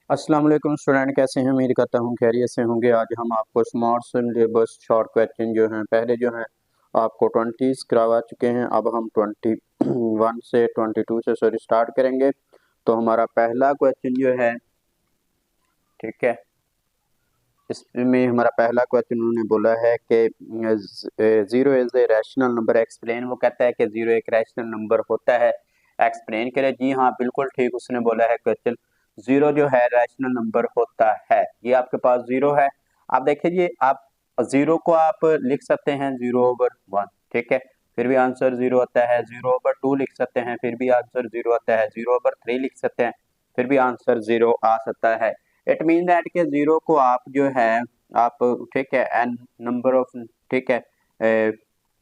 अस्सलाम वालेकुम स्टूडेंट, कैसे हैं? उम्मीद करता हूँ खैरियत से होंगे। आज हम आपको स्मार्ट सिलेबस शॉर्ट क्वेश्चन जो हैं पहले जो हैं आपको 20 करवा चुके हैं। अब हम 21 से 22 से सॉरी स्टार्ट करेंगे। तो हमारा पहला क्वेश्चन जो है, ठीक है, इसमें हमारा पहला क्वेश्चन उन्होंने बोला है कि zero is a rational number explain. वो कहता है कि जीरो एक रैशनल नंबर होता है, एक्सप्लेन करें। जी हाँ, बिल्कुल ठीक उसने बोला है। क्वेश्चन जीरो जो है रैशनल नंबर होता है। ये आपके पास जीरो है। आप देखिए, आप जीरो को आप लिख सकते हैं 0/1, ठीक है, फिर भी आंसर जीरो आता है। 0/2 लिख सकते हैं, फिर भी आंसर जीरो आता है। 0/3 लिख सकते हैं, फिर भी आंसर जीरो आ सकता है। इट मीन दैट के जीरो को आप जो है आप, ठीक है, एन नंबर ऑफ, ठीक है,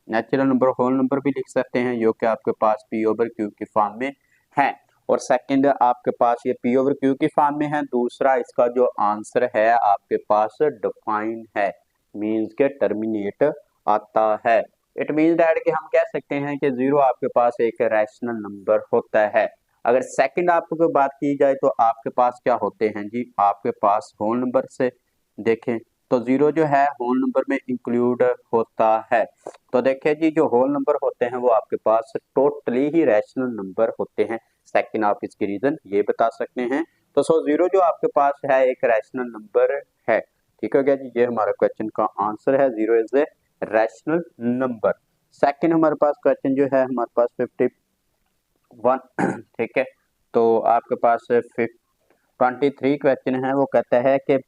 नेचुरल नंबर होल नंबर भी लिख सकते हैं जो कि आपके पास पी ओवर क्यू की फॉर्म में है। और सेकंड आपके पास ये पी ओवर क्यू की फॉर्म में है। दूसरा इसका जो आंसर है आपके पास डिफाइन है, मीन्स के टर्मिनेट आता है। इट मीन दैट कि हम कह सकते हैं कि जीरो आपके पास एक रैशनल नंबर होता है। अगर सेकंड आपको बात की जाए तो आपके पास क्या होते हैं जी, आपके पास होल नंबर से देखें तो जीरो जो है होल नंबर में इंक्लूड होता है। तो देखिए जी, जो होल नंबर होते हैं वो आपके पास टोटली ही रैशनल नंबर होते हैं। सेकंड आप इसकी रीजन ये बता सकते हैं। तो सो जीरो जो आपके पास है एक रैशनल नंबर है। ठीक हो गया जी, ये हमारा क्वेश्चन का आंसर है। Zero is a rational number. Second हमारे पास क्वेश्चन जो है हमारे पास 51, ठीक है, तो आपके पास 23 क्वेश्चन है। वो कहता है कि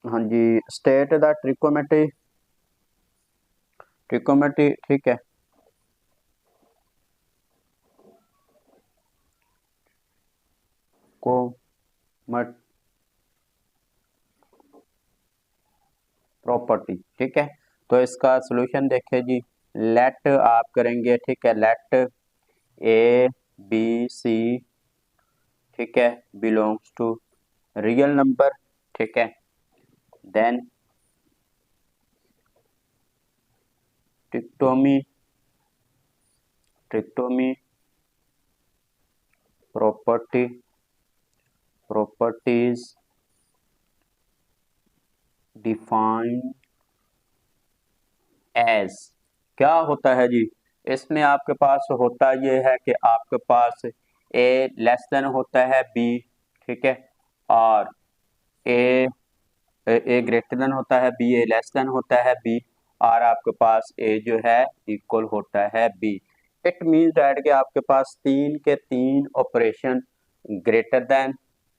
हाँ जी, स्टेट द ट्रिकोमेट्री, ट्रिकोमेट्री, ठीक है, कोमट प्रॉपर्टी, ठीक है। तो इसका सॉल्यूशन देखिए जी, लेट आप करेंगे, ठीक है, लेट ए बी सी, ठीक है, बिलोंग्स टू रियल नंबर, ठीक है, then trichotomy, trichotomy property, properties define as. क्या होता है जी, इसमें आपके पास होता ये है कि आपके पास ए लेस देन होता है बी, ठीक है, और ए ए ग्रेटर देन होता है बी, ए लेस देन होता है बी, और आपके पास ए जो है इक्वल होता है बी। इट मीन्स दैट कि आपके पास तीन के तीन operation greater than,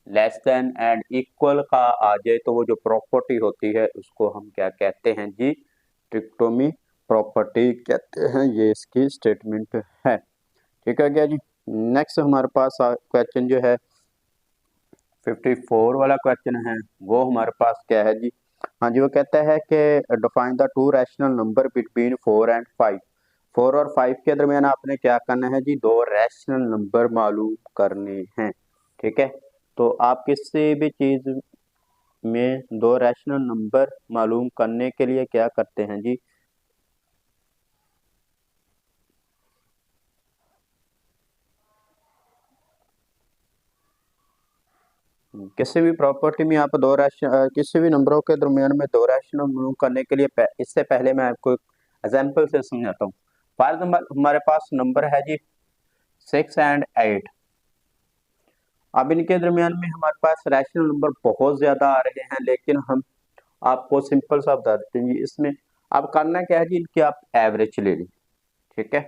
less than and equal का आ जाए तो वो जो प्रॉपर्टी होती है उसको हम क्या कहते हैं जी, ट्रिक्टोमी प्रॉपर्टी कहते हैं। ये इसकी स्टेटमेंट है। ठीक है क्या जी। नेक्स्ट हमारे पास क्वेश्चन जो है 54 वाला क्वेश्चन है, वो हमारे पास क्या है जी। हाँ जी, वो कहता है कि define the two rational number between 4 and 5। 4 और 5 के दरमियान आपने क्या करना है जी, दो रैशनल नंबर मालूम करने हैं। ठीक है, तो आप किसी भी चीज में दो रैशनल नंबर मालूम करने के लिए क्या करते हैं जी, किसी भी प्रॉपर्टी में आप दो रैशनल किसी भी नंबरों के दरमियान में दो रैशनल मालूम करने के लिए इससे पहले मैं आपको एग्जाम्पल से समझाता हूँ। फॉर एग्जाम्पल हमारे पास नंबर है जी 6 एंड 8। अब इनके दरमियान में हमारे पास रैशनल नंबर बहुत ज्यादा आ रहे हैं, लेकिन हम आपको सिंपल सा बता देते हैं जी। इसमें अब करना क्या है जी, इनकी आप एवरेज ले ली, ठीक है।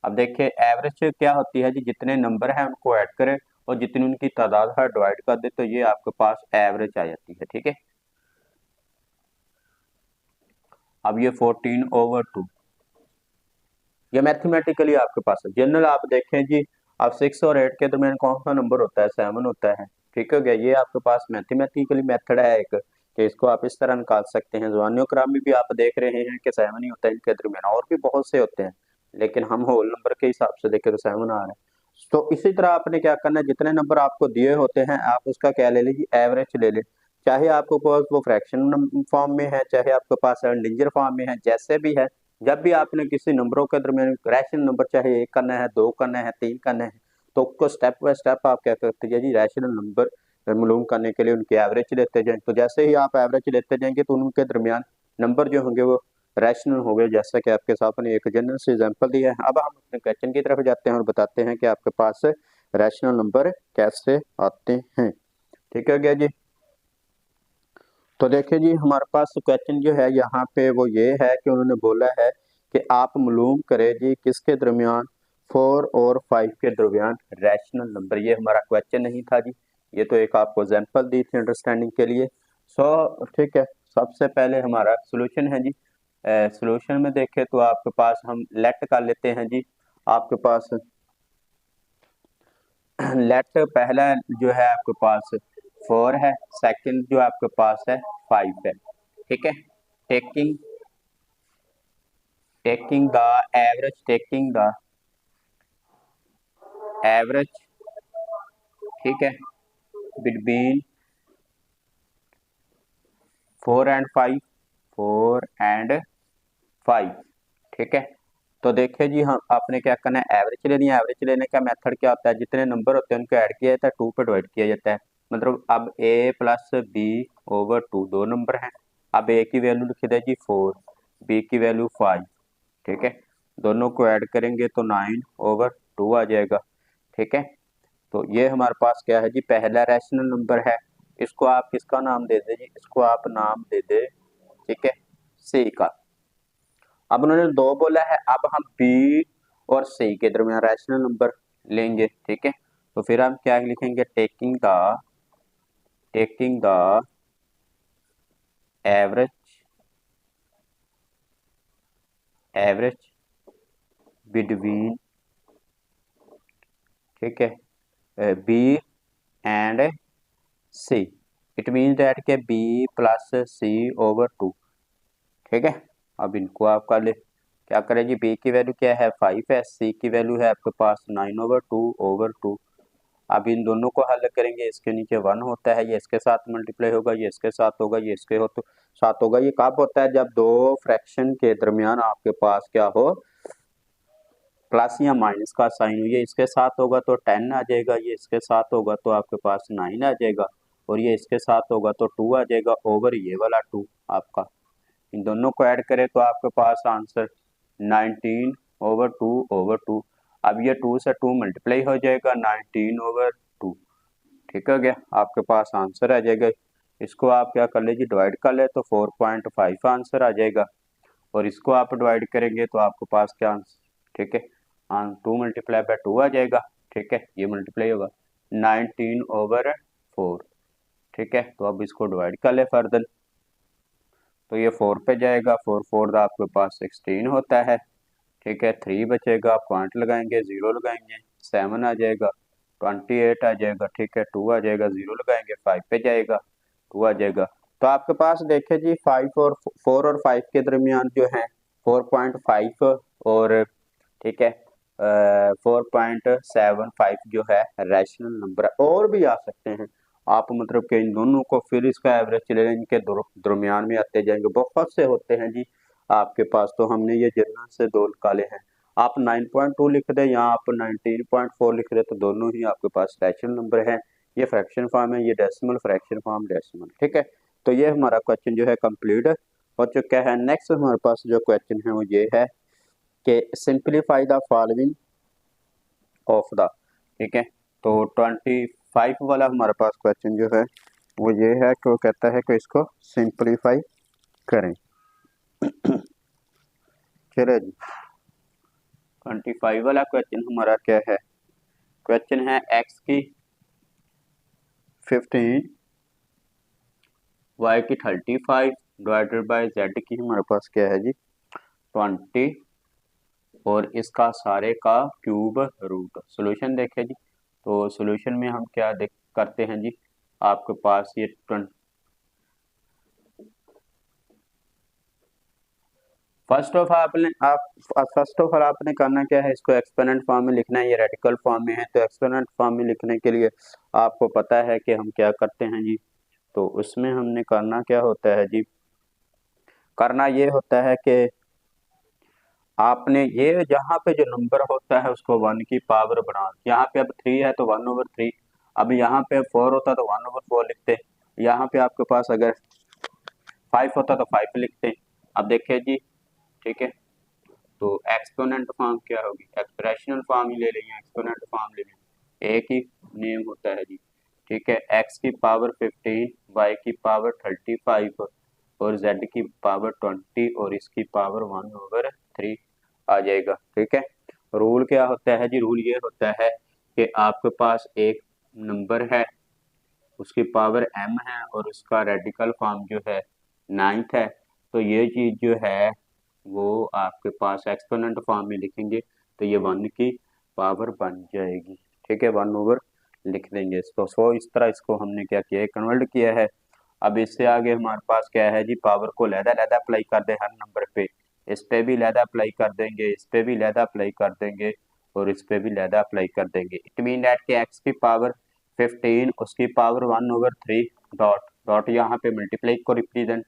अब देखिए एवरेज क्या होती है जी, जितने नंबर हैं उनको ऐड करें और जितनी उनकी तादाद है डिवाइड कर दे तो ये आपके पास एवरेज आ जाती है, ठीक है। अब ये 14/2 ये मैथमेटिकली आपके पास है। जनरल आप देखें जी, अब 6 और 8 के दरमियान कौन सा नंबर होता है, 7 होता है। ठीक हो गया, ये आपके पास मैथमेटिकली मेथड है एक कि इसको आप इस तरह निकाल सकते हैं। ज़बानी कराम में भी आप देख रहे हैं कि 7 ही होता है इनके दरमियान, और भी बहुत से होते हैं, लेकिन हम होल नंबर के हिसाब से देखें तो 7 आ रहा है। तो इसी तरह आपने क्या करना है, जितने नंबर आपको दिए होते हैं आप उसका क्या ले लीजिए, एवरेज ले लें। चाहे आपके पास वो फ्रैक्शन फॉर्म में है, चाहे आपके पास इंटीजर फॉर्म में है, जैसे भी है। जब भी आपने किसी नंबरों के दरमियान रैशनल नंबर चाहे एक करना है, दो करना है, तीन करना है, तो उसको स्टेप बाय स्टेप आप क्या करते हैं जी, रैशनल नंबर मालूम करने के लिए उनकी एवरेज लेते जाएं। तो जैसे ही आप एवरेज लेते जाएंगे तो उनके दरमियान नंबर जो होंगे वो रैशनल होंगे, जैसा कि आपके सामने एक जनरल से एग्जांपल दिया है। अब हम अपने क्वेश्चन की तरफ जाते हैं और बताते हैं कि आपके पास रैशनल नंबर कैसे आते हैं। ठीक है गया जी। तो देखिए जी, हमारे पास क्वेश्चन जो है यहाँ पे वो ये है कि उन्होंने बोला है कि आप मालूम करें जी किसके दरमियान 4 और 5 के दरमियान रैशनल नंबर। ये हमारा क्वेश्चन नहीं था जी, ये तो एक आपको एग्जांपल दी थी अंडरस्टैंडिंग के लिए। ठीक है, सबसे पहले हमारा सोल्यूशन है जी। सोल्यूशन में देखें तो आपके पास हम लेट कर लेते हैं जी। आपके पास लेट पहला जो है आपके पास 4 है, सेकंड जो आपके पास है 5 है। ठीक है, टेकिंग द एवरेज, ठीक है, बिटवीन 4 एंड 5, ठीक है। तो देखिए जी, हम आपने क्या करना है, एवरेज लेनी है। एवरेज लेने का मेथड क्या होता है, जितने नंबर होते हैं उनको ऐड किया जाता है, 2 पे डिवाइड किया जाता है। मतलब अब a प्लस बी ओवर 2 दो नंबर हैं। अब a की वैल्यू लिखी है जी 4, b की वैल्यू 5, ठीक है। दोनों को ऐड करेंगे तो 9 ओवर 2 आ जाएगा, ठीक है। तो ये हमारे पास क्या है जी, पहला रैशनल नंबर है। इसको आप किसका नाम दे दे जी, इसको आप नाम दे दे, ठीक है, सी का। अब उन्होंने 2 बोला है, अब हम बी और सी के दरमियान रैशनल नंबर लेंगे, ठीक है। तो फिर हम क्या लिखेंगे, टेकिंग द एवरेज बिटवीन, ठीक है, B and C. It mean that K B plus C over 2, ठीक है। अब इनको आप कर ले, क्या करें जी, बी की वैल्यू क्या है 5 है, सी की वैल्यू है आपके पास 9/2/2। अब इन दोनों को हल करेंगे, इसके नीचे 1 होता है, ये इसके साथ मल्टीप्लाई होगा, ये इसके साथ होगा, ये इसके साथ होगा। ये कब होता है, जब दो फ्रैक्शन के दरमियान आपके पास क्या हो, प्लस या माइनस का साइन हो। ये इसके साथ होगा तो 10 आ जाएगा, ये इसके साथ होगा तो आपके पास 9 आ जाएगा, और ये इसके साथ होगा तो 2 आ जाएगा ओवर ये वाला 2 आपका। इन दोनों को ऐड करें तो आपके पास आंसर 19/2/2। अब ये 2 से 2 मल्टीप्लाई हो जाएगा, 19/2, ठीक हो गया, आपके पास आंसर आ जाएगा। इसको आप क्या कर लीजिए, डिवाइड कर ले तो 4.5 आंसर आ जाएगा, और इसको आप डिवाइड करेंगे तो आपके पास क्या आंसर, ठीक है, 2 मल्टीप्लाई बाय 2 आ जाएगा, ठीक है, ये मल्टीप्लाई होगा 19/4, ठीक है। तो अब इसको डिवाइड कर ले फर्दर, तो ये 4 पे जाएगा, 4 आपके पास 16 होता है, ठीक है। 3 बचेगा, पॉइंट लगाएंगे, 0 लगाएंगे, 7 आ जाएगा, 28 आ जाएगा, ठीक है, 2 आ जाएगा, 0 लगाएंगे, 5 पे जाएगा, 2 आ जाएगा। तो आपके पास देखिए जी, 4 और 5 के दरमियान जो है 4.5 और, ठीक है, 4.75 जो है रैशनल नंबर है। और भी आ सकते हैं आप, मतलब कि इन दोनों को फिर इसका एवरेज ले लेंगे, दरमियान में आते जाएंगे, बहुत से होते हैं जी आपके पास। तो हमने ये जनरल से 2 निकाले हैं। आप 9.2 लिख दे या आप 19.4 लिख दे, तो दोनों ही आपके पास रैशनल नंबर है। ये फ्रैक्शन फॉर्म है, ये डेसिमल, फ्रैक्शन फॉर्म, डेसिमल, ठीक है। तो ये हमारा क्वेश्चन जो है कंप्लीट हो चुका है। नेक्स्ट हमारे पास जो क्वेश्चन है वो ये है कि simplify the following of the, ठीक है। तो 25 वाला हमारे पास क्वेश्चन जो है वो ये है कि वो कहता है कि इसको सिंप्लीफाई करें। चलो जी, 25 वाला क्वेश्चन हमारा क्या है, क्वेश्चन है x की 15, y की 35 डिवाइडेड बाय z की हमारे पास क्या है जी 20, और इसका सारे का क्यूब रूट। सॉल्यूशन देखें जी, तो सॉल्यूशन में हम क्या देख करते हैं जी, आपके पास ये फर्स्ट ऑफ ऑल आपने करना क्या है, इसको एक्सपोनेंट फॉर्म में लिखना है। ये रेडिकल फॉर्म में है, तो एक्सपोनेंट फॉर्म में लिखने के लिए आपको पता है कि हम क्या करते हैं जी, तो उसमें हमने करना क्या होता है जी, करना ये होता है कि आपने ये जहाँ पे जो नंबर होता है उसको 1 की पावर बना, यहाँ पे अब 3 है तो 1/3। अब यहाँ पे 4 होता तो 1/4 लिखते, यहाँ पे आपके पास अगर 5 होता तो 5 लिखते। अब देखिए जी, ठीक है, तो एक्सपोनेंट फॉर्म क्या होगी, एक्सप्रेशनल फॉर्म ही ले लेंगे, एक्सपोनेंट फॉर्म ले लेंगे, एक ही नेम होता है जी, ठीक है। x की पावर 15, y की पावर 35 और z की पावर 20 और इसकी पावर 1/3 आ जाएगा, ठीक है। रूल क्या होता है जी, रूल ये होता है कि आपके पास एक नंबर है, उसकी पावर m है और उसका रेडिकल फॉर्म जो है 9th है, तो ये चीज़ जो है वो आपके पास एक्सपोनेंट फॉर्म में लिखेंगे तो ये 1 की पावर बन जाएगी, ठीक है, 1 लिख देंगे इसको। सो इस तरह इसको हमने क्या किया है, कन्वर्ट किया है। अब इससे आगे हमारे पास क्या है जी, पावर को लहदा अप्लाई कर दे हर नंबर पे, इस पे भी लहदा अप्लाई कर देंगे, इस पे भी लहदा अप्लाई कर देंगे और इस पे भी लहदा अप्लाई कर देंगे। इट मीन दैट कि एक्स की पावर 15 उसकी पावर 1/3 डॉट डॉट यहाँ पे मल्टीप्लाई को रिप्रेजेंट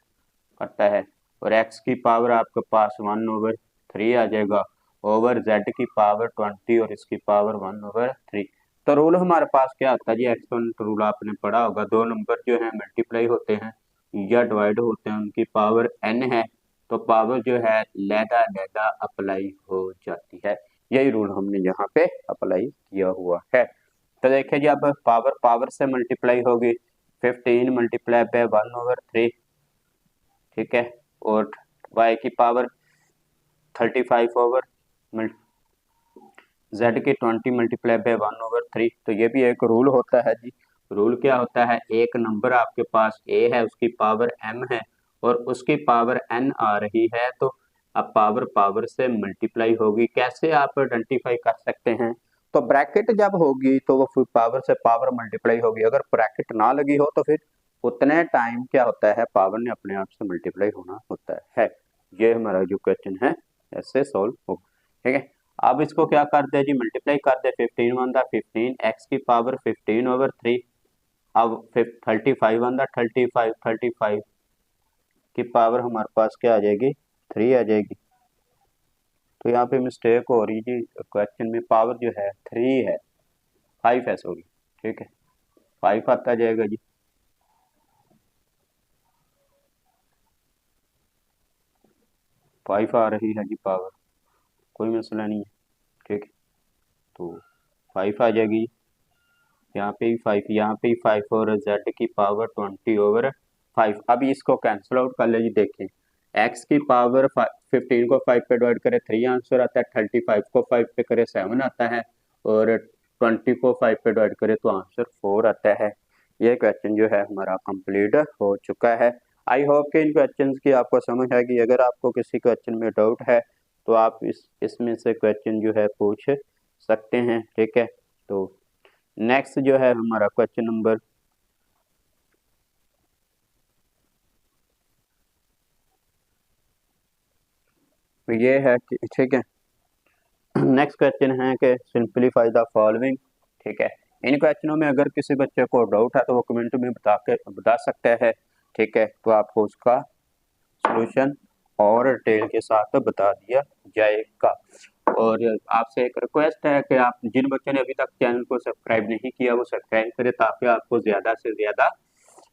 करता है और x की पावर आपके पास 1/3 आ जाएगा ओवर z की पावर 20 और इसकी पावर 1/3। तो रूल हमारे पास क्या होता है जी, एक्सपोनेंट रूल आपने पढ़ा होगा, दो नंबर जो है मल्टीप्लाई होते हैं या डिवाइड होते हैं, उनकी पावर n है तो पावर जो है लहदा अप्लाई हो जाती है। यही रूल हमने यहाँ पे अप्लाई किया हुआ है। तो देखिए जी, अब पावर पावर से मल्टीप्लाई होगी, 15 मल्टीप्लाई बाय 1/3, ठीक है, और y की पावर 35 ओवर z की 20 मल्टीप्लाई बाय 1/3। तो ये भी एक रूल होता है जी। रूल क्या होता है, एक नंबर आपके पास a है, उसकी पावर m है और उसकी पावर n आ रही है, तो अब पावर पावर से मल्टीप्लाई होगी। कैसे आप आइडेंटिफाई कर सकते हैं, तो ब्रैकेट जब होगी तो वो फिर पावर से पावर मल्टीप्लाई होगी, अगर ब्रैकेट ना लगी हो तो फिर उतने टाइम क्या होता है, पावर ने अपने आप से मल्टीप्लाई होना होता है। ये हमारा जो क्वेश्चन है ऐसे सॉल्व हो, ठीक है। अब इसको क्या करते हैं जी, मल्टीप्लाई करते हैं, 15 वन दा 15, एक्स की पावर 15/3, अब 35 वन दा 35 की पावर हमारे पास क्या आ जाएगी, 3 आ जाएगी। तो यहाँ पे मिस्टेक हो रही जी, क्वेश्चन में पावर जो है 3 है, 5 है सॉरी, ठीक है, 5 आता जाएगा जी, 5 आ रही है जी पावर, कोई मसला नहीं है, ठीक है। तो 5 आ जाएगी, यहाँ पे भी 5, यहाँ पे भी 5 और z की पावर 20/5। अभी इसको कैंसिल आउट कर ले जी, देखें x की पावर 15 को 5 पे डिवाइड करे 3 आंसर आता है, 35 को 5 पे करे 7 आता है और 20 को 5 पे डिवाइड करे तो आंसर 4 आता है। ये क्वेश्चन जो है हमारा कंप्लीट हो चुका है। आई होप कि इन क्वेश्चंस की आपको समझ आएगी। अगर आपको किसी क्वेश्चन में डाउट है तो आप इसमें से क्वेश्चन जो है पूछ सकते हैं, ठीक है। तो नेक्स्ट जो है हमारा क्वेश्चन नंबर ये है, ठीक है। नेक्स्ट क्वेश्चन है कि सिंपलीफाई द फॉलोइंग, ठीक है। इन क्वेश्चनों में अगर किसी बच्चे को डाउट है तो वो कमेंट में बता सकता है, ठीक है, तो आपको उसका सॉल्यूशन और डिटेल के साथ बता दिया जाएगा। और आपसे एक रिक्वेस्ट है कि आप जिन बच्चों ने अभी तक चैनल को सब्सक्राइब नहीं किया वो सब्सक्राइब करें ताकि आपको ज़्यादा से ज़्यादा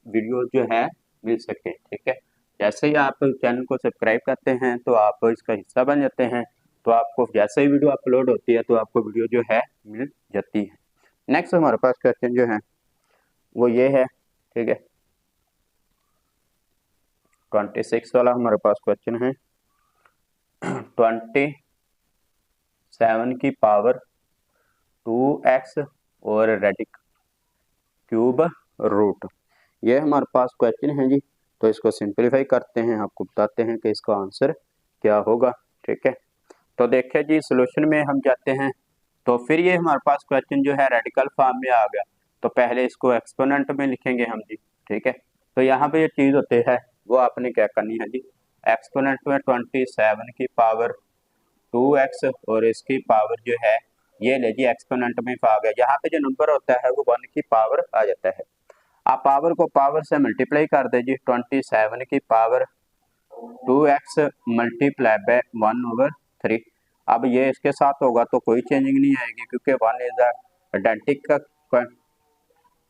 वीडियो जो है मिल सके, ठीक है। जैसे ही आप चैनल को सब्सक्राइब करते हैं तो आप इसका हिस्सा बन जाते हैं, तो आपको जैसे ही वीडियो अपलोड होती है तो आपको वीडियो जो है मिल जाती है। नेक्स्ट हमारे पास क्वेश्चन जो है वो ये है, ठीक है, 26 वाला हमारे पास क्वेश्चन है। 27 की पावर 2x और रेडिक क्यूब रूट, ये हमारे पास क्वेश्चन है जी। तो इसको सिंपलीफाई करते हैं, आपको बताते हैं कि इसका आंसर क्या होगा, ठीक है। तो देखिए जी, सॉल्यूशन में हम जाते हैं तो फिर ये हमारे पास क्वेश्चन जो है रेडिकल फॉर्म में आ गया, तो पहले इसको एक्सपोनेंट में लिखेंगे हम जी, ठीक है। तो यहाँ पे ये चीज़ होती है वो आपने क्या करनी है जी, एक्सपोनेंट में 27 की पावर 2x और इसकी पावर जो है ये ले जी एक्सपोनेंट में आ गया, यहाँ पे जो नंबर होता है वो 1 की पावर आ जाता है। आप पावर को पावर से मल्टीप्लाई कर दे जी, 27 की पावर 2x मल्टीप्लाई बाय 1/3। अब ये इसके साथ होगा तो कोई चेंजिंग नहीं आएगी क्योंकि 1 इज आइडेंटिकल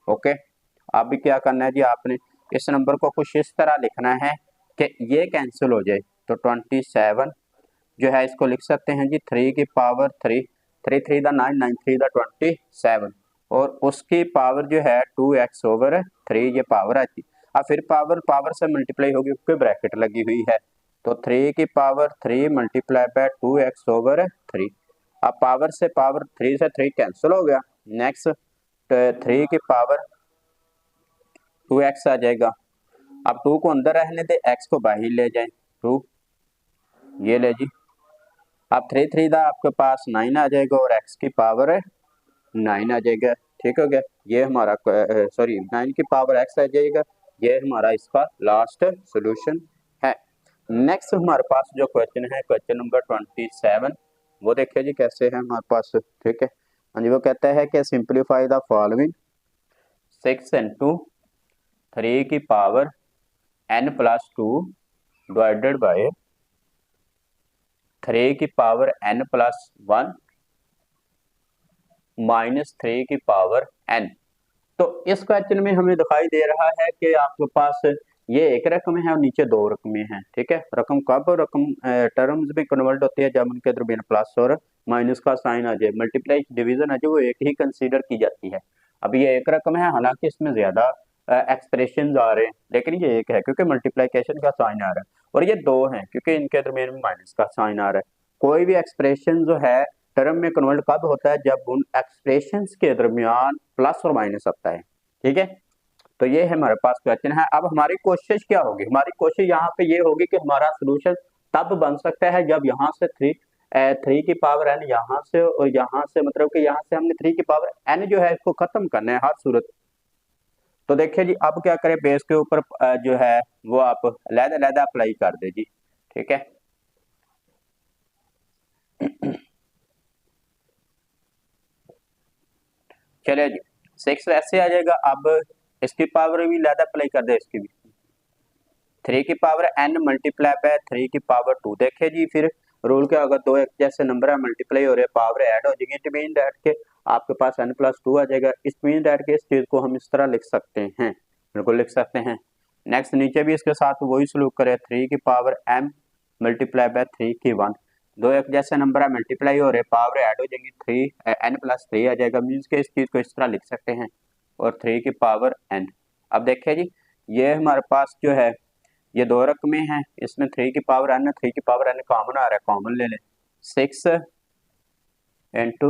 ओके, अब क्या करना है जी, आपने इस नंबर को कुछ इस तरह लिखना है कि ये कैंसिल हो जाए। तो 27 जो है इसको लिख सकते हैं जी 3 की पावर 3, 3 3 दा 9, 9 3 दा 27, और उसकी पावर जो है 2x/3 ये पावर आती। अब फिर पावर पावर से मल्टीप्लाई होगी क्योंकि ब्रैकेट लगी हुई है, तो 3 की पावर 3 मल्टीप्लाई बाय 2x/3। अब पावर से पावर 3 से 3 कैंसिल हो गया। नेक्स्ट 3 की पावर 2x आ जाएगा। अब 2 को अंदर रहने दे, x को बाहर ले जाए, 2 ये ले जी। अब 3 3 दा आपके पास 9 आ जाएगा और x की पावर 9 आ जाएगा। ठीक हो गया, ये हमारा सॉरी 9 की पावर x आ जाएगा। ये हमारा इसका लास्ट सोल्यूशन है। नेक्स्ट हमारे पास जो क्वेश्चन है, क्वेश्चन नंबर 27, वो देखिए जी कैसे है हमारे पास। ठीक है, हाँ जी, वो कहता है कि सिंप्लीफाई द फॉलोइंग 6 इंटू 3 की पावर n+2 डिवाइडेड बाय 3 की पावर n+1 -3 की पावर n। तो इस क्वेश्चन में हमें दिखाई दे रहा है कि आपके पास ये एक रकम है और नीचे दो रकमें हैं। ठीक है, रकम कब रकम टर्म्स में कन्वर्ट होती है जब उनके दरमियान प्लस और माइनस का साइन आ जाए, मल्टीप्लाई डिवीजन आ जाए, वो एक ही कंसीडर की जाती है। अब ये एक रकम है, हालांकि इसमें ज्यादा एक्सप्रेशन आ रहे हैं, लेकिन ये एक है क्योंकि मल्टीप्लीकेशन का साइन आ रहा है, और ये दो हैं क्योंकि इनके दरमियान माइनस का साइन आ रहा है। कोई भी एक्सप्रेशन जो है टर्म में कन्वर्ट कब होता है, जब उन एक्सप्रेशंस के दरमियान प्लस और माइनस आता है। ठीक है, तो ये है हमारे पास क्वेश्चन है। अब हमारी कोशिश क्या होगी, हमारी कोशिश यहाँ पे ये होगी कि हमारा सोल्यूशन तब बन सकता है जब यहाँ से 3 की पावर n यहाँ से और यहाँ से, मतलब कि यहाँ से हमने 3 की पावर n जो है इसको खत्म करना है हर सूरत। तो देखिए जी, अब क्या करें, बेस के ऊपर जो है वो आप अलग-अलग अप्लाई कर दे जी। ठीक है, चलिए जी, 6 ऐसे आ जाएगा। अब इसकी पावर भी अलग अप्लाई कर दे, इसकी भी 3 की पावर n मल्टीप्लाई बाय 3 की पावर 2। देखिए जी, फिर रूल क्या होगा, दो एक जैसे नंबर है मल्टीप्लाई हो रहे हैं, पावर ऐड हो जाएगी, इट मीन दैट के आपके पास n+2 आ जाएगा। इस मीन दैट के इस चीज को हम इस तरह लिख सकते हैं, बिल्कुल लिख सकते हैं। नेक्स्ट नीचे भी इसके साथ वही सलूक करें, 3 की पावर m मल्टीप्लाई बाय 3 की 1, दो एक जैसे नंबर है मल्टीप्लाई हो रहे, पावर ऐड हो जाएंगी, 3 n+3 आ जाएगा, मीन्स के इस चीज को इस तरह लिख सकते हैं, और 3 की पावर n। अब देखिए जी, ये हमारे पास जो है ये दो रकमें हैं, इसमें 3 की पावर n है, 3 की पावर n कॉमन आ रहा है, कॉमन ले लें, 6 इंटू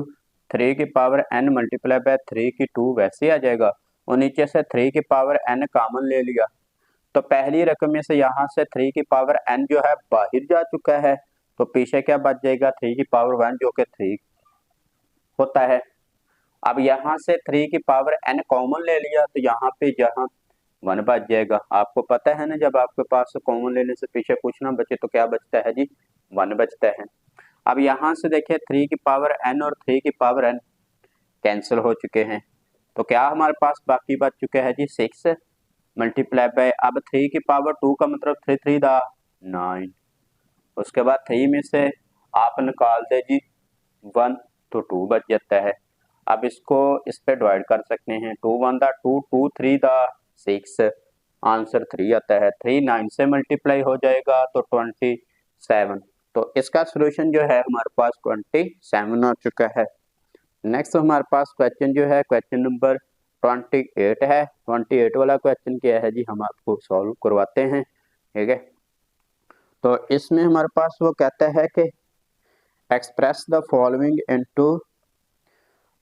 3 की पावर n मल्टीप्लाई बाय 3 की 2 वैसे आ जाएगा, और नीचे से 3 की पावर n कॉमन ले लिया, तो पहली रकम में से यहाँ से 3 की पावर n जो है बाहर जा चुका है, तो पीछे क्या बच जाएगा, 3 की पावर 1 जो कि 3 होता है। अब यहाँ से 3 की पावर n कॉमन ले लिया, तो यहाँ पे जहाँ 1 बच जाएगा। आपको पता है ना, जब आपके पास कॉमन लेने से पीछे कुछ ना बचे तो क्या बचता है जी, 1 बचता है। अब यहाँ से देखिए 3 की पावर n और 3 की पावर n कैंसिल हो चुके हैं, तो क्या हमारे पास बाकी बच चुके हैं जी 6 मल्टीप्लाई बाय, अब 3 की पावर 2 का मतलब 3 3 दा 9, उसके बाद 3 में से आप निकाल दे जी 1, तो 2 बच जाता है। अब इसको इस पे डिवाइड कर सकते हैं, 2 1 दा 2, 2 3 दा 6, आंसर 3 आता है, 3 9 से मल्टीप्लाई हो जाएगा तो 27। तो इसका सोल्यूशन जो है हमारे पास 27 आ चुका है। नेक्स्ट हमारे पास क्वेश्चन जो है, क्वेश्चन नंबर 28 है। 28 वाला क्वेश्चन क्या है जी, हम आपको सॉल्व करवाते हैं। ठीक है, तो इसमें हमारे पास वो कहता है कि express the following into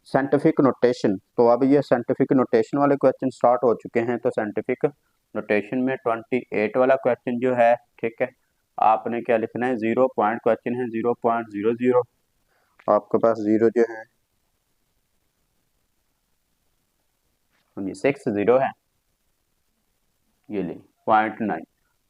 scientific notation. तो अब ये साइंटिफिक नोटेशन वाले क्वेश्चन स्टार्ट हो चुके हैं। तो साइंटिफिक नोटेशन में 28 वाला क्वेश्चन जो है, ठीक है, आपने क्या लिखना है, 0 पॉइंट क्वेश्चन है, 0.00 आपके पास 0 जो है 60 है, ये ले 0.9।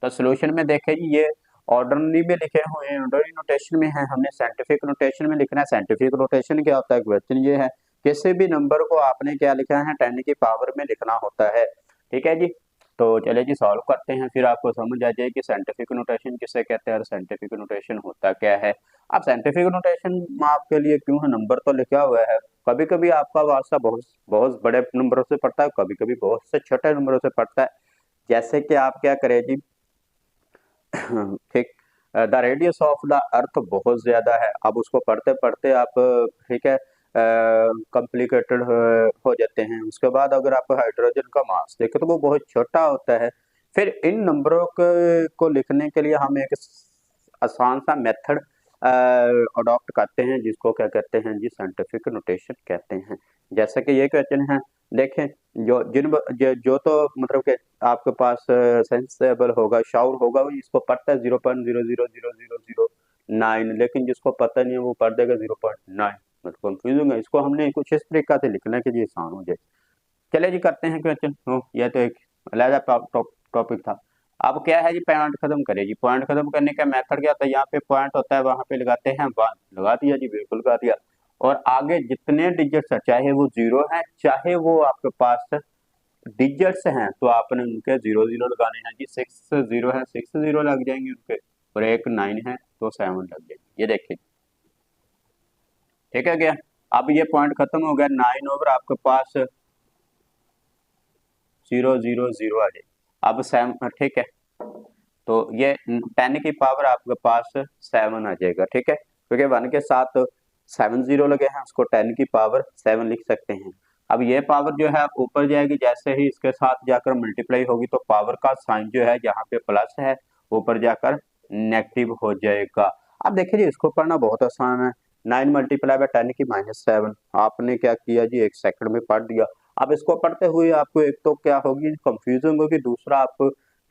तो सोल्यूशन में देखें ये ऑर्डरली में लिखे हुए हैं, ऑर्डरली नोटेशन में है, हमने साइंटिफिक नोटेशन में लिखना है। साइंटिफिक नोटेशन क्या होता है, क्वेश्चन ये है किसी भी नंबर को आपने क्या लिखा है 10 की पावर में लिखना होता है। ठीक है जी, तो चलिए जी सॉल्व करते हैं, फिर आपको समझ आ जाएगी साइंटिफिक नोटेशन किसे कहते हैं और साइंटिफिक नोटेशन होता क्या है। अब साइंटिफिक नोटेशन आपके लिए क्यों है, नंबर तो लिखा हुआ है, कभी कभी आपका वास्ता बहुत बहुत बड़े नंबरों से पड़ता है, कभी कभी बहुत से छोटे नंबरों से पड़ता है। जैसे कि आप क्या करें जी, ठीक, the radius of the earth बहुत ज्यादा है, अब उसको पढ़ते पढ़ते आप ठीक है कॉम्प्लिकेटेड हो जाते हैं। उसके बाद अगर आप हाइड्रोजन का मास देखें तो वो बहुत छोटा होता है। फिर इन नंबरों को लिखने के लिए हम एक आसान सा मेथड अडॉप्ट करते हैं, जिसको क्या कहते हैं जी, साइंटिफिक नोटेशन कहते हैं। जैसे कि ये क्वेश्चन है, देखें जो तो मतलब कि आपके पास सेंसेबल होगा, शाउर होगा, वो इसको पढ़ता है 0.000009, लेकिन जिसको पता नहीं है वो पढ़ देगा 0.9, मतलब कंफ्यूजिंग है। इसको हमने कुछ इस तरीका से लिखना के लिए आसान हो जाए। चलिए जी करते हैं क्वेश्चन। ये तो एक अलग टॉपिक था। अब क्या है जी, पॉइंट खत्म करिए जी। पॉइंट खत्म करने का मेथड क्या होता है, यहाँ पे पॉइंट होता है, वहां पे लगाते हैं 1, लगा दिया जी, बिल्कुल लगा दिया। और आगे जितने डिजिट्स है, चाहे वो 0 है चाहे वो आपके पास डिजिट्स हैं, तो आपने उनके 0 लगाने हैं जी। 6 0 है, 6 0 लग जाएंगे उनके, और एक 9 है तो 7 लग जाएंगे। ये देखिए, ठीक है क्या। अब ये पॉइंट खत्म हो गया, 9 ओवर आपके पास 0 0 0 आ जाए। अब 7, ठीक है, तो ये 10 की पावर आपके पास 7 आ जाएगा, ठीक है, क्योंकि 1 के साथ 7 0 लगे हैं, उसको 10 की पावर 7 लिख सकते हैं। अब ये पावर जो है ऊपर जाएगी, जैसे ही इसके साथ जाकर मल्टीप्लाई होगी तो पावर का साइन जो है यहाँ पे प्लस है, ऊपर जाकर नेगेटिव हो जाएगा। अब देखिए जी, इसको पढ़ना बहुत आसान है। 9 मल्टीप्लाई बाय 10 की -7, आपने क्या किया जी, 1 सेकंड में पढ़ दिया। अब इसको पढ़ते हुए आपको एक तो क्या होगी, कंफ्यूजन होगी, दूसरा आप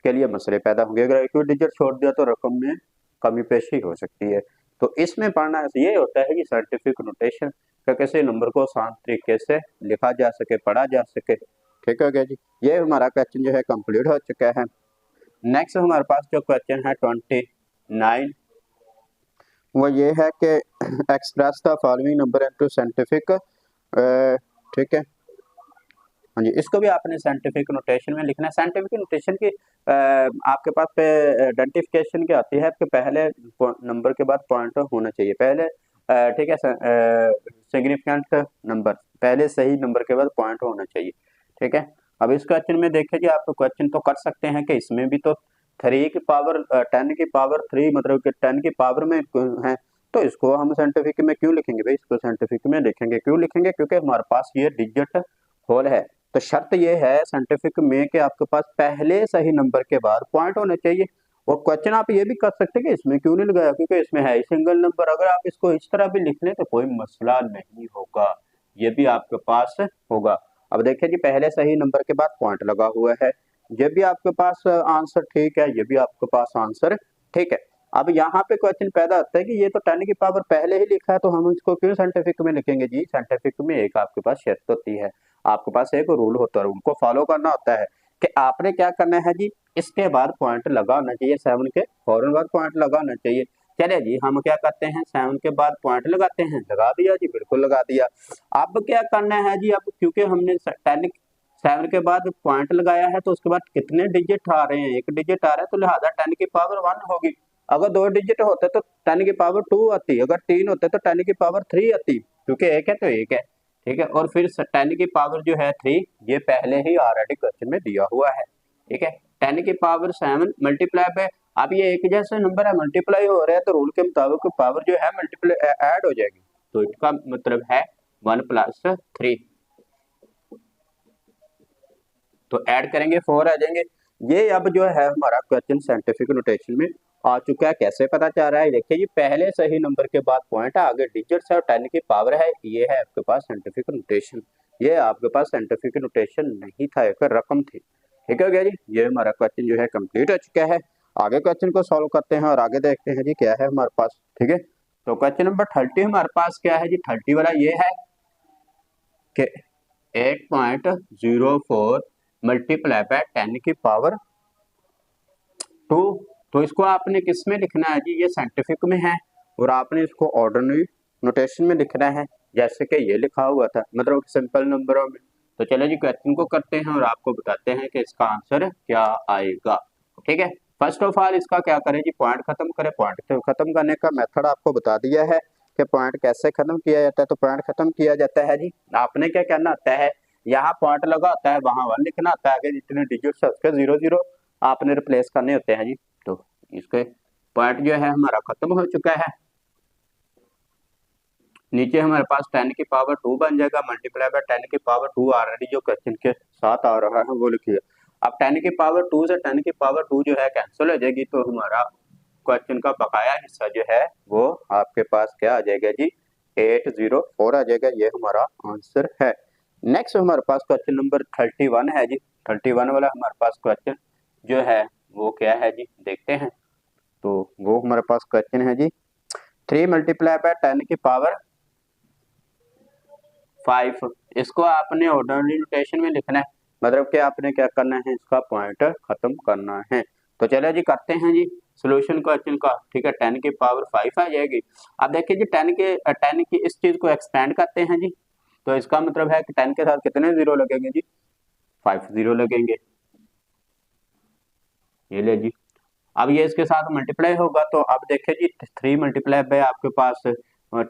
के लिए मसले पैदा होंगे। अगर एक डिजिट छोड़ दिया तो रकम में कमी पेशी हो सकती है। तो इसमें पढ़ना ये होता है कि साइंटिफिक नोटेशन का कैसे नंबर को आसान तरीके से लिखा जा सके, पढ़ा जा सके। ठीक है जी, ये हमारा क्वेश्चन जो है कंप्लीट हो चुका है। नेक्स्ट हमारे पास जो क्वेश्चन है 29, वो ये है कि express the following number into scientific, ठीक है, हाँ जी, इसको भी आपने साइंटिफिक नोटेशन में लिखना है। साइंटिफिक नोटेशन की आपके पास पे आइडेंटिफिकेशन क्या आती है, आपके पहले नंबर के बाद पॉइंट होना चाहिए पहले, ठीक है, सिग्निफिकेंट नंबर पहले सही नंबर के बाद पॉइंट होना चाहिए, ठीक है। अब इस क्वेश्चन में देखें जी, आप क्वेश्चन तो कर सकते हैं कि इसमें भी तो 3 की पावर 10 की पावर 3 मतलब कि 10 की पावर में है, तो इसको हम साइंटिफिक में क्यों लिखेंगे भाई, इसको साइंटिफिक में लिखेंगे, क्यों लिखेंगे, क्योंकि हमारे पास ये डिजिट होल है। तो शर्त ये है साइंटिफिक में कि आपके पास पहले सही नंबर के बाद पॉइंट होने चाहिए। और क्वेश्चन आप ये भी कर सकते हैं कि इसमें क्यों नहीं लगाया, क्योंकि इसमें है ही सिंगल नंबर। अगर आप इसको इस तरह भी लिख लें तो कोई मसला नहीं होगा, ये भी आपके पास होगा। अब देखिए जी, पहले सही नंबर के बाद पॉइंट लगा हुआ है, ये भी आपके पास आंसर ठीक है, ये भी आपके पास आंसर ठीक है। अब यहाँ पे क्वेश्चन पैदा होता है कि ये तो 10 की पावर पहले ही लिखा है, तो हम इसको क्यों साइंटिफिक में लिखेंगे जी। साइंटिफिक में एक आपके पास शर्त होती है, आपके पास एक रूल होता है, उनको फॉलो करना होता है कि आपने क्या करना है जी, इसके बाद पॉइंट लगाना चाहिए, 7 के फौरन बाद पॉइंट लगाना चाहिए। चलिए जी, हम क्या करते हैं, 7 के बाद पॉइंट लगाते हैं, लगा दिया जी, बिल्कुल लगा दिया। अब क्या करना है जी, अब क्योंकि हमने 7 के बाद पॉइंट लगाया है, तो उसके बाद कितने डिजिट आ रहे हैं, एक डिजिट आ रहा है, तो लिहाजा 10 की पावर 1 होगी। अगर 2 डिजिट होते तो 10 की पावर 2 आती, अगर 3 होते तो 10 की पावर 3 आती, क्योंकि एक है तो एक है, ठीक है। और फिर 10 की पावर जो है 3, ये पहले ही ऑलरेडी क्वेश्चन में दिया हुआ है, ठीक है। 10 की पावर 7 मल्टीप्लाई पे, अब ये एक जैसे नंबर है, मल्टीप्लाई हो रहा है, तो रूल के मुताबिक पावर जो है मल्टीप्लाई ऐड हो जाएगी, तो इसका मतलब है 1 + 3, तो ऐड करेंगे 4 आ जाएंगे। ये अब जो है हमारा क्वेश्चन साइंटिफिक नोटेशन में आ चुका है। कैसे पता चल रहा है, देखिए जी, पहले सही नंबर के बाद पॉइंट है, आगे डिजिट्स है और 10 की पावर है, ये है आपके पास साइंटिफिक नोटेशन। ये आपके पास साइंटिफिक नोटेशन नहीं था, एक रकम थी, ठीक है जी। ये हमारा क्वेश्चन जो है कंप्लीट हो चुका है। आगे क्वेश्चन को सॉल्व करते हैं और आगे देखते हैं जी क्या है हमारे पास, ठीक है। तो क्वेश्चन नंबर 30 हमारे पास क्या है जी, 30 वाला ये है कि 8.04 मल्टीप्लाई बाय 10 की पावर 2, तो इसको आपने किस में लिखना है जी, ये साइंटिफिक में है, और आपने इसको ऑर्डिनरी नोटेशन में लिखना है, जैसे कि ये लिखा हुआ था, मतलब सिंपल नंबरों में। तो चलो जी क्वेश्चन को करते हैं और आपको बताते हैं कि इसका आंसर क्या आएगा। ठीक है, फर्स्ट ऑफ ऑल इसका क्या करें जी, पॉइंट खत्म करें। पॉइंट तो खत्म करने का मेथड आपको बता दिया है कि पॉइंट कैसे खत्म किया जाता है। तो पॉइंट खत्म किया जाता है जी, आपने क्या करना होता है, यहाँ पॉइंट लगा होता है, वहां 1 लिखना होता है, आगे जितने डिजिट्स है उसके 0 0 आपने रिप्लेस करने होते हैं जी। तो इसके पॉइंट जो है हमारा खत्म हो चुका है। नीचे हमारे पास 10 की पावर 2 बन जाएगा, मल्टीप्लाई बाय 10 की पावर 2 ऑलरेडी जो क्वेश्चन के साथ आ रहा है वो लिखिए। अब 10 की पावर 2 से 10 की पावर 2 जो है कैंसिल हो जाएगी, तो हमारा क्वेश्चन का बकाया हिस्सा जो है वो आपके पास क्या आ जाएगा जी, 804 आ जाएगा। ये हमारा आंसर है। नेक्स्ट हमारे पास क्वेश्चन नंबर 31 है जी। 31 वाला हमारे पास क्वेश्चन जो है वो क्या है जी, देखते हैं। तो वो हमारे पास क्वेश्चन है जी, 3 मल्टीप्लाई बाय 10 की पावर 5। इसको आपने ऑर्डरली नोटेशन में लिखना है, मतलब कि आपने क्या करना है, इसका पॉइंट खत्म करना है। तो चलो जी करते हैं जी सोल्यूशन क्वेश्चन का। ठीक है, 10 की पावर 5 आ जाएगी। अब देखिए जी 10 की इस चीज को एक्सपेंड करते हैं जी, तो इसका मतलब है कि 10 के साथ कितने जीरो लगेंगे जी, 5 जीरो लगेंगे। ये ले जी, अब ये इसके साथ मल्टीप्लाई होगा, तो अब देखिए जी 3 मल्टीप्लाई बाय आपके पास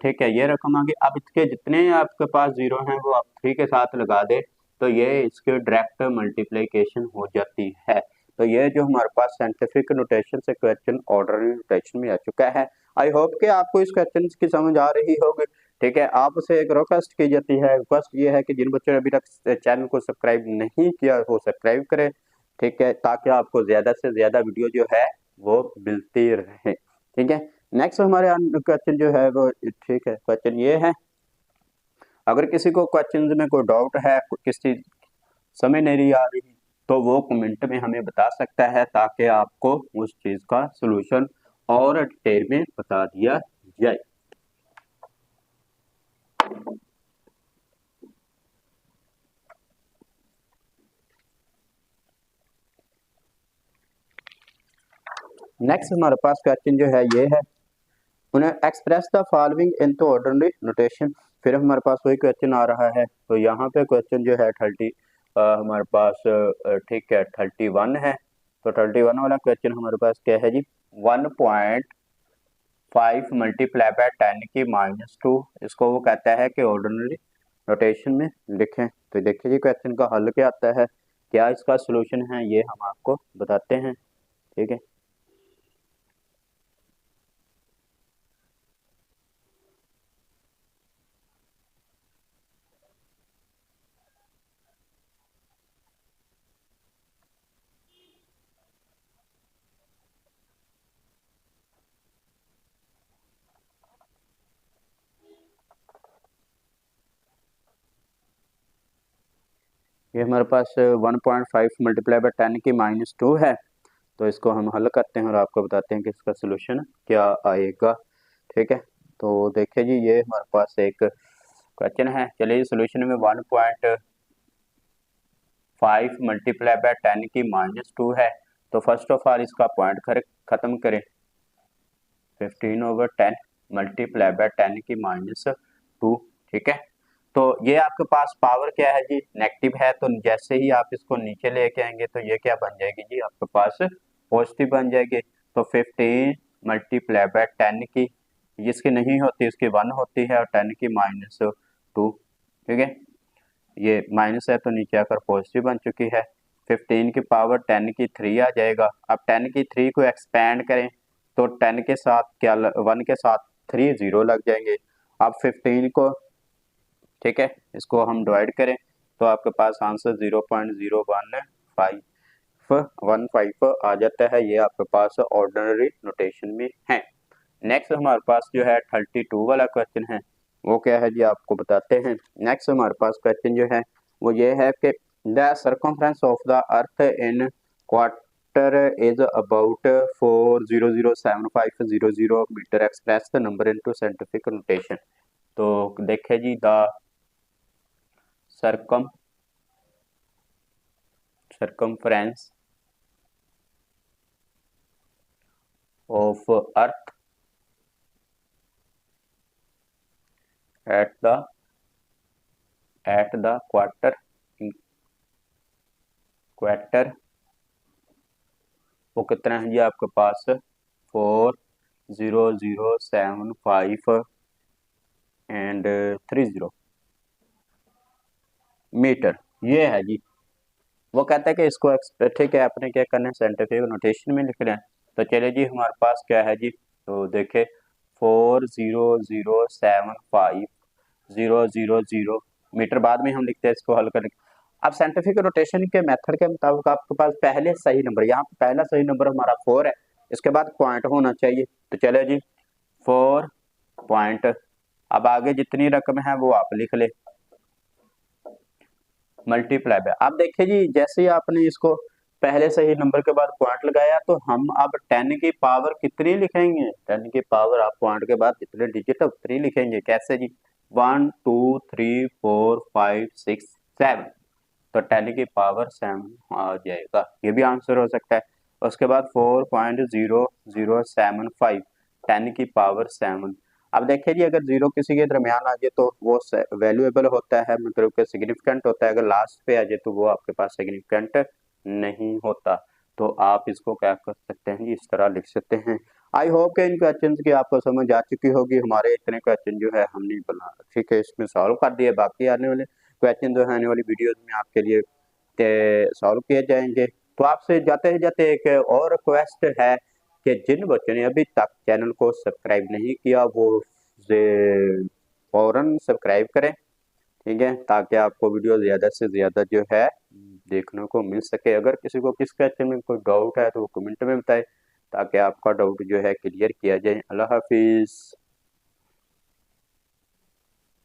ठीक है ये रकम आ गई। अब इसके जितने आपके पास जीरो हैं वो आप 3 के साथ लगा दे, तो ये इसके डायरेक्ट मल्टीप्लिकेशन हो जाती है। तो ये जो हमारे पास साइंटिफिक नोटेशन से क्वेश्चन ऑर्डरली नोटेशन में आ चुका है। आई होप कि आपको इस क्वेश्चन की समझ आ रही होगी। ठीक है, आपसे एक रिक्वेस्ट की जाती है, रिक्वेस्ट ये है कि जिन बच्चों ने अभी तक चैनल को सब्सक्राइब नहीं किया वो सब्सक्राइब करें। ठीक है, ताकि आपको ज्यादा से ज्यादा वीडियो जो है वो मिलती रहे। ठीक है, नेक्स्ट हमारे क्वेश्चन जो है वो, ठीक है, क्वेश्चन ये है, अगर किसी को क्वेश्चन में कोई डाउट है, किसी समझ नहीं आ रही, तो वो कमेंट में हमें बता सकता है, ताकि आपको उस चीज का सोल्यूशन और डिटेल में बता दिया जाए। नेक्स्ट हमारे पास क्वेश्चन जो है ये है, उन्हें express the following into orderly notation. फिर हमारे पास वही क्वेश्चन आ रहा है। तो यहाँ पे क्वेश्चन जो है 30 हमारे पास ठीक है 31 है। तो 31 वाला क्वेश्चन हमारे पास क्या है जी, 1.5 मल्टीप्लाई बाय 10 की -2, इसको वो कहता है कि ऑर्डिनरी नोटेशन में लिखें। तो देखिए जी क्वेश्चन का हल क्या आता है, क्या इसका सोल्यूशन है, ये हम आपको बताते हैं। ठीक है, ये हमारे पास 1.5 मल्टीप्लाई बाय 10 की -2 है। तो इसको हम हल करते हैं और आपको बताते हैं कि इसका सोल्यूशन क्या आएगा। ठीक है, तो देखिए जी ये हमारे पास एक क्वेश्चन है। चलिए सोल्यूशन में 1.5 मल्टीप्लाई बाय 10 की -2 है। तो फर्स्ट ऑफ ऑल इसका पॉइंट खत्म करें, 15/10 मल्टीप्लाई बाय 10 की -2। ठीक है, तो ये आपके पास पावर क्या है जी, नेगेटिव है। तो जैसे ही आप इसको नीचे लेके आएंगे तो ये क्या बन जाएगी जी, आपके पास पॉजिटिव बन जाएगी। तो 15 मल्टीप्लाई बाय 10 की, जिसकी नहीं होती उसकी 1 होती है, और 10 की -2। ठीक है, ये माइनस है तो नीचे आकर पॉजिटिव बन चुकी है। 15 की पावर 10 की 3 आ जाएगा। अब 10 की 3 को एक्सपेंड करें तो 10 के साथ क्या 1 के साथ 3 0 लग जाएंगे। अब 15 को, ठीक है, इसको हम डिवाइड करें तो आपके पास आंसर 0.0115 आ जाता है। ये आपके पास ऑर्डिनरी नोटेशन में है। नेक्स्ट हमारे पास जो है 32 वाला क्वेश्चन है, वो क्या है जी आपको बताते हैं। नेक्स्ट हमारे पास क्वेश्चन जो है वो ये है कि the circumference of the earth in quarter is about 4007500 metre, express the number into scientific notation. तो देखे जी the circumference of earth at the quarter क्वेटर वो कितना है जी आपके पास 40075 एंड 30 मीटर, ये है जी। वो कहता है कि इसको ठीक है आपने क्या करना है साइंटिफिक नोटेशन में लिख रहे हैं। तो चले जी हमारे पास क्या है जी, तो देखे 40075 मीटर, बाद में हम लिखते हैं इसको हल करके। अब साइंटिफिक रोटेशन के मेथड के मुताबिक आपके पास पहले सही नंबर, यहाँ पे पहला सही नंबर हमारा 4 है, इसके बाद पॉइंट होना चाहिए। तो चले जी 4 पॉइंट, अब आगे जितनी रकम है वो आप लिख ले मल्टीप्लाई बाय। अब देखिए जी जैसे ही आपने इसको पहले सही नंबर के बाद पॉइंट लगाया तो हम अब 10 की पावर कितनी लिखेंगे, 10 की पावर आप पॉइंट के बाद जितने डिजिट है उतनी लिखेंगे। कैसे जी 1 2 3 4 5 6 7, तो 10 की पावर 7 आ जाएगा, ये भी आंसर हो सकता है। उसके बाद 4.0075 10 की पावर 7। अब देखिए जी अगर जीरो किसी के दरमियान आ जाए तो वो वैल्यूएबल होता है, मतलब कि सिग्निफिकेंट होता है, अगर लास्ट पे आ जाए तो वो आपके पास सिग्निफिकेंट नहीं होता। तो आप इसको क्या कर सकते हैं जी, इस तरह लिख सकते हैं। आई होप कि इन क्वेश्चन की आपको समझ आ चुकी होगी। हमारे इतने क्वेश्चन जो है हमने बना ठीक है इसमें सॉल्व कर दिए, बाकी आने वाले क्वेश्चन जो है आने वाली वीडियोज में आपके लिए सॉल्व किए जाएंगे। तो आपसे जाते जाते एक और रिक्वेस्ट है कि जिन बच्चों ने अभी तक चैनल को सब्सक्राइब नहीं किया वो फौरन सब्सक्राइब करें, ठीक है, ताकि आपको वीडियो ज़्यादा से ज़्यादा जो है देखने को मिल सके। अगर किसी को किस क्वेश्चन में कोई डाउट है तो वो कमेंट में बताए ताकि आपका डाउट जो है क्लियर किया जाए। अल्लाह हाफिज़।